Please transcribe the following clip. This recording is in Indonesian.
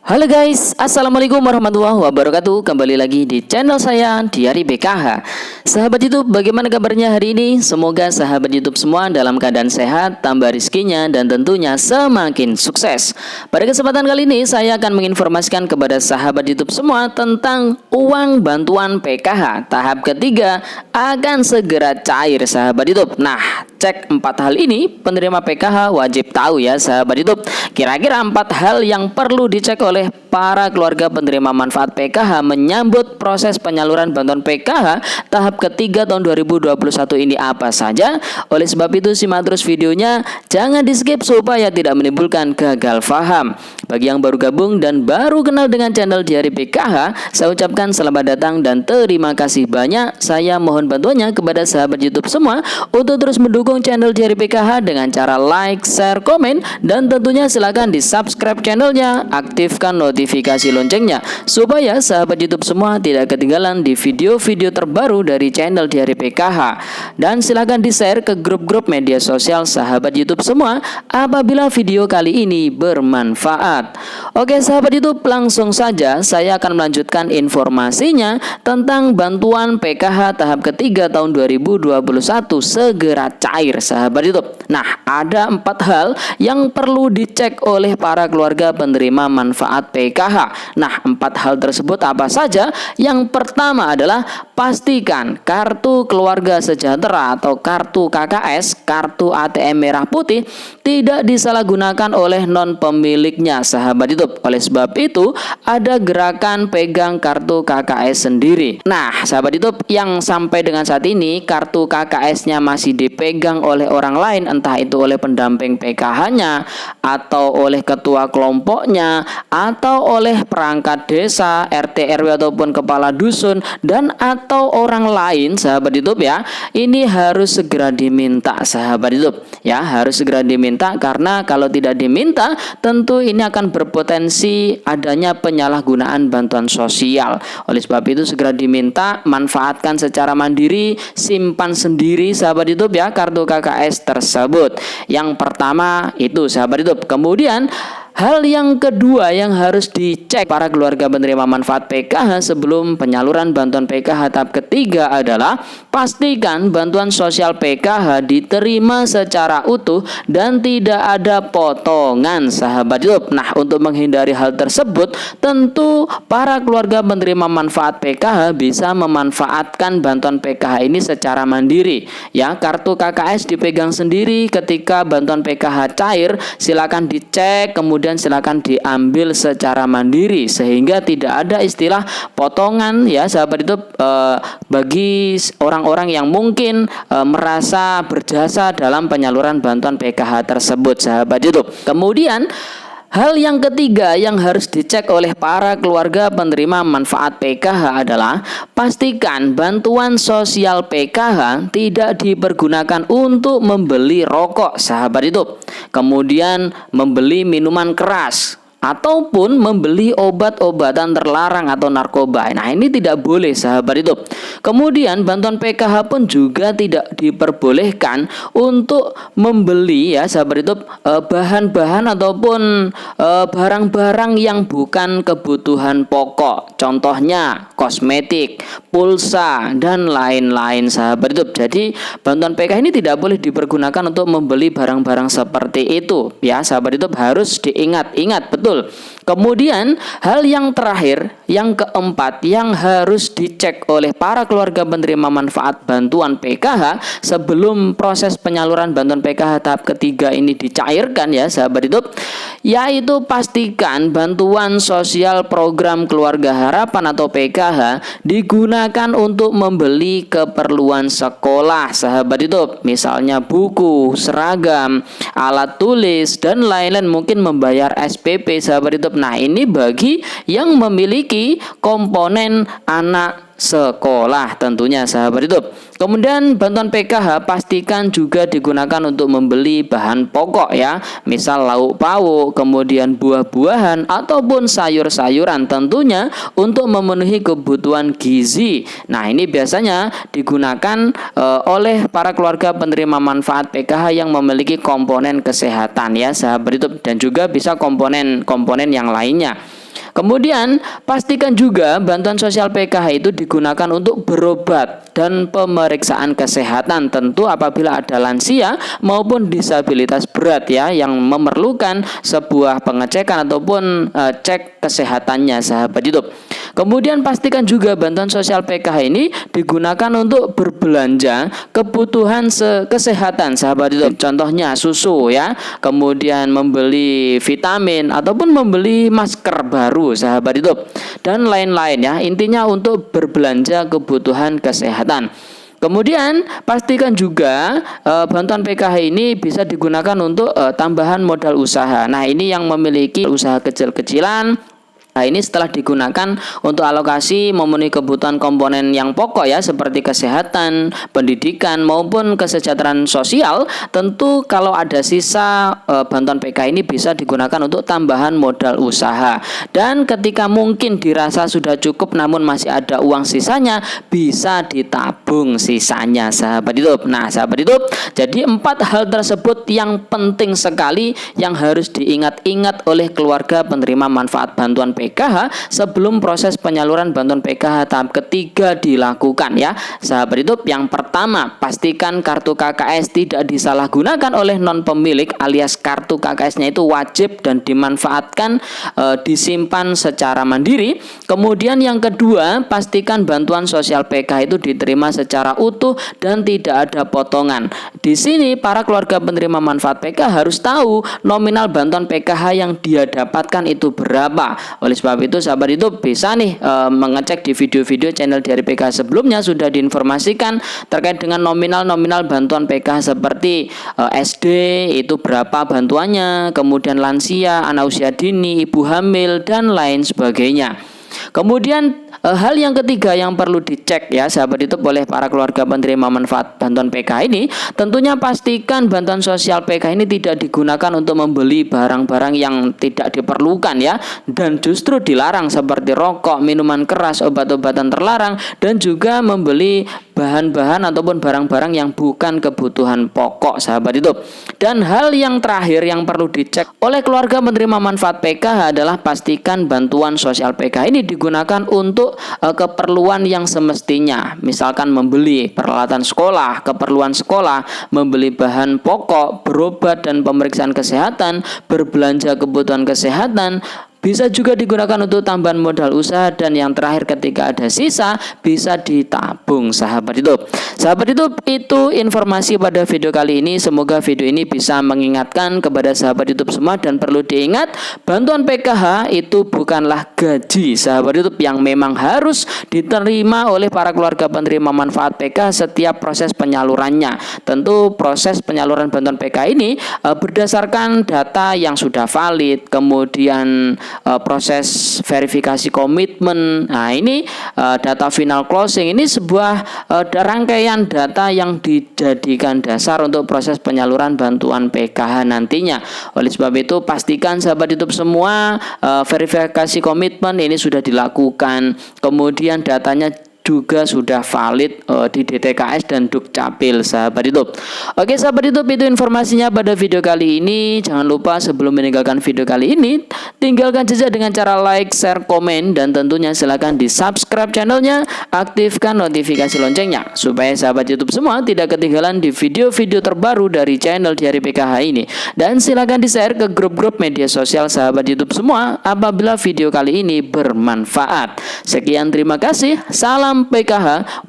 Halo guys, Assalamualaikum warahmatullahi wabarakatuh. Kembali lagi di channel saya Diari BKH. Sahabat YouTube, bagaimana kabarnya hari ini? Semoga sahabat YouTube semua dalam keadaan sehat, tambah rizkinya, dan tentunya semakin sukses. Pada kesempatan kali ini saya akan menginformasikan kepada sahabat YouTube semua tentang uang bantuan PKH tahap ketiga akan segera cair, sahabat YouTube. Nah, cek 4 hal ini penerima PKH wajib tahu ya, sahabat YouTube. Kira-kira 4 hal yang perlu dicek oleh para keluarga penerima manfaat PKH menyambut proses penyaluran bantuan PKH tahap ketiga tahun 2021 ini apa saja. Oleh sebab itu simak terus videonya, jangan di skip supaya tidak menimbulkan gagal paham. Bagi yang baru gabung dan baru kenal dengan channel Diari PKH, saya ucapkan selamat datang dan terima kasih banyak. Saya mohon bantuannya kepada sahabat YouTube semua untuk terus mendukung channel Diari PKH dengan cara like, share, komen, dan tentunya silakan di subscribe channelnya, aktifkan notifikasi loncengnya supaya sahabat YouTube semua tidak ketinggalan di video-video terbaru dari channel Diari PKH. Dan silakan di share ke grup-grup media sosial sahabat YouTube semua apabila video kali ini bermanfaat. Oke sahabat YouTube, langsung saja saya akan melanjutkan informasinya tentang bantuan PKH tahap ketiga tahun 2021 segera cair, sahabat YouTube. Nah, ada 4 hal yang perlu dicek oleh para keluarga penerima manfaat PKH. Nah, 4 hal tersebut apa saja? Yang pertama adalah pastikan kartu keluarga sejahtera atau kartu KKS, kartu ATM merah putih, tidak disalahgunakan oleh non pemiliknya, sahabat YouTube. Oleh sebab itu ada gerakan pegang kartu KKS sendiri. Nah, sahabat YouTube, yang sampai dengan saat ini kartu KKS-nya masih dipegang oleh orang lain, entah itu oleh pendamping PKH-nya atau oleh ketua kelompoknya atau oleh perangkat desa, RT RW ataupun kepala dusun dan atau orang lain, sahabat YouTube ya, ini harus segera diminta, sahabat YouTube ya, harus segera diminta, karena kalau tidak diminta tentu ini akan berpotensi adanya penyalahgunaan bantuan sosial. Oleh sebab itu segera diminta, manfaatkan secara mandiri, simpan sendiri, sahabat YouTube ya, kartu KKS tersebut. Yang pertama itu, sahabat YouTube. Kemudian hal yang kedua yang harus dicek para keluarga penerima manfaat PKH sebelum penyaluran bantuan PKH tahap ketiga adalah pastikan bantuan sosial PKH diterima secara utuh dan tidak ada potongan, sahabat YouTube. Nah, untuk menghindari hal tersebut, tentu para keluarga penerima manfaat PKH bisa memanfaatkan bantuan PKH ini secara mandiri. Ya, kartu KKS dipegang sendiri, ketika bantuan PKH cair silakan dicek, kemudian silakan diambil secara mandiri sehingga tidak ada istilah potongan ya, sahabat itu bagi orang-orang yang mungkin merasa berjasa dalam penyaluran bantuan PKH tersebut, sahabat YouTube. Kemudian hal yang ketiga yang harus dicek oleh para keluarga penerima manfaat PKH adalah pastikan bantuan sosial PKH tidak dipergunakan untuk membeli rokok, sahabat itu. Kemudian membeli minuman keras ataupun membeli obat-obatan terlarang atau narkoba. Nah, ini tidak boleh, sahabat itu. Kemudian bantuan PKH pun juga tidak diperbolehkan untuk membeli ya, sahabat itu, bahan-bahan ataupun barang-barang yang bukan kebutuhan pokok. Contohnya kosmetik, pulsa dan lain-lain, sahabat itu. Jadi bantuan PKH ini tidak boleh dipergunakan untuk membeli barang-barang seperti itu ya, sahabat itu, harus diingat-ingat betul. Kemudian hal yang terakhir, yang keempat yang harus dicek oleh para keluarga penerima manfaat bantuan PKH sebelum proses penyaluran bantuan PKH tahap ketiga ini dicairkan ya, sahabat itu, yaitu pastikan bantuan sosial program keluarga harapan atau PKH digunakan untuk membeli keperluan sekolah, sahabat itu, misalnya buku, seragam, alat tulis dan lain-lain, mungkin membayar SPP, sahabat itu. Nah, ini bagi yang memiliki komponen anak sekolah tentunya, sahabat itu. Kemudian bantuan PKH pastikan juga digunakan untuk membeli bahan pokok ya, misal lauk pauk, kemudian buah-buahan ataupun sayur-sayuran, tentunya untuk memenuhi kebutuhan gizi. Nah, ini biasanya digunakan oleh para keluarga penerima manfaat PKH yang memiliki komponen kesehatan ya, sahabat itu, dan juga bisa komponen-komponen yang lainnya. Kemudian pastikan juga bantuan sosial PKH itu digunakan untuk berobat dan pemeriksaan kesehatan, tentu apabila ada lansia maupun disabilitas berat ya yang memerlukan sebuah pengecekan ataupun cek kesehatannya sahabat YouTube. Kemudian pastikan juga bantuan sosial PKH ini digunakan untuk berbelanja kebutuhan kesehatan sahabat YouTube. Contohnya susu ya, kemudian membeli vitamin ataupun membeli masker baru sahabat YouTube dan lain-lain ya. Intinya untuk berbelanja kebutuhan kesehatan. Kemudian pastikan juga bantuan PKH ini bisa digunakan untuk tambahan modal usaha. Nah, ini yang memiliki usaha kecil-kecilan. Nah, ini setelah digunakan untuk alokasi memenuhi kebutuhan komponen yang pokok ya seperti kesehatan, pendidikan maupun kesejahteraan sosial. Tentu kalau ada sisa bantuan PKH ini bisa digunakan untuk tambahan modal usaha. Dan ketika mungkin dirasa sudah cukup namun masih ada uang sisanya, bisa ditabung sisanya sahabat YouTube. Nah, sahabat YouTube, jadi 4 hal tersebut yang penting sekali yang harus diingat-ingat oleh keluarga penerima manfaat bantuan PKH sebelum proses penyaluran bantuan PKH tahap ketiga dilakukan ya sahabat YouTube. Yang pertama, pastikan kartu KKS tidak disalahgunakan oleh non pemilik alias kartu KKS-nya itu wajib dan dimanfaatkan disimpan secara mandiri. Kemudian yang kedua, pastikan bantuan sosial PKH itu diterima secara utuh dan tidak ada potongan. Di sini para keluarga penerima manfaat PKH harus tahu nominal bantuan PKH yang dia dapatkan itu berapa. Oleh sebab itu sahabat YouTube bisa nih mengecek di video-video channel Diari PKH sebelumnya sudah diinformasikan terkait dengan nominal bantuan PKH seperti SD itu berapa bantuannya, kemudian lansia, anak usia dini, ibu hamil dan lain sebagainya. Kemudian hal yang ketiga yang perlu dicek ya sahabat YouTube oleh para keluarga penerima manfaat bantuan PKH ini, tentunya pastikan bantuan sosial PKH ini tidak digunakan untuk membeli barang-barang yang tidak diperlukan ya, dan justru dilarang seperti rokok, minuman keras, obat-obatan terlarang, dan juga membeli bahan-bahan ataupun barang-barang yang bukan kebutuhan pokok sahabat YouTube. Dan hal yang terakhir yang perlu dicek oleh keluarga penerima manfaat PKH adalah pastikan bantuan sosial PKH ini digunakan untuk keperluan yang semestinya, misalkan membeli peralatan sekolah, keperluan sekolah, membeli bahan pokok, berobat dan pemeriksaan kesehatan, berbelanja kebutuhan kesehatan. Bisa juga digunakan untuk tambahan modal usaha, dan yang terakhir ketika ada sisa bisa ditabung sahabat YouTube. Sahabat YouTube, itu informasi pada video kali ini. Semoga video ini bisa mengingatkan kepada sahabat YouTube semua, dan perlu diingat bantuan PKH itu bukanlah gaji sahabat YouTube yang memang harus diterima oleh para keluarga penerima manfaat PKH setiap proses penyalurannya. Tentu proses penyaluran bantuan PKH ini berdasarkan data yang sudah valid, kemudian proses verifikasi komitmen. Nah, ini data final closing ini sebuah rangkaian data yang dijadikan dasar untuk proses penyaluran bantuan PKH nantinya. Oleh sebab itu pastikan sahabat YouTube semua verifikasi komitmen ini sudah dilakukan, kemudian datanya juga sudah valid di DTKS dan Dukcapil sahabat YouTube. Oke sahabat YouTube, itu informasinya pada video kali ini. Jangan lupa sebelum meninggalkan video kali ini, tinggalkan jejak dengan cara like, share, komen, dan tentunya silahkan di subscribe channelnya, aktifkan notifikasi loncengnya supaya sahabat YouTube semua tidak ketinggalan di video-video terbaru dari channel Diari PKH ini. Dan silahkan di share ke grup-grup media sosial sahabat YouTube semua apabila video kali ini bermanfaat. Sekian, terima kasih. Salam PKH.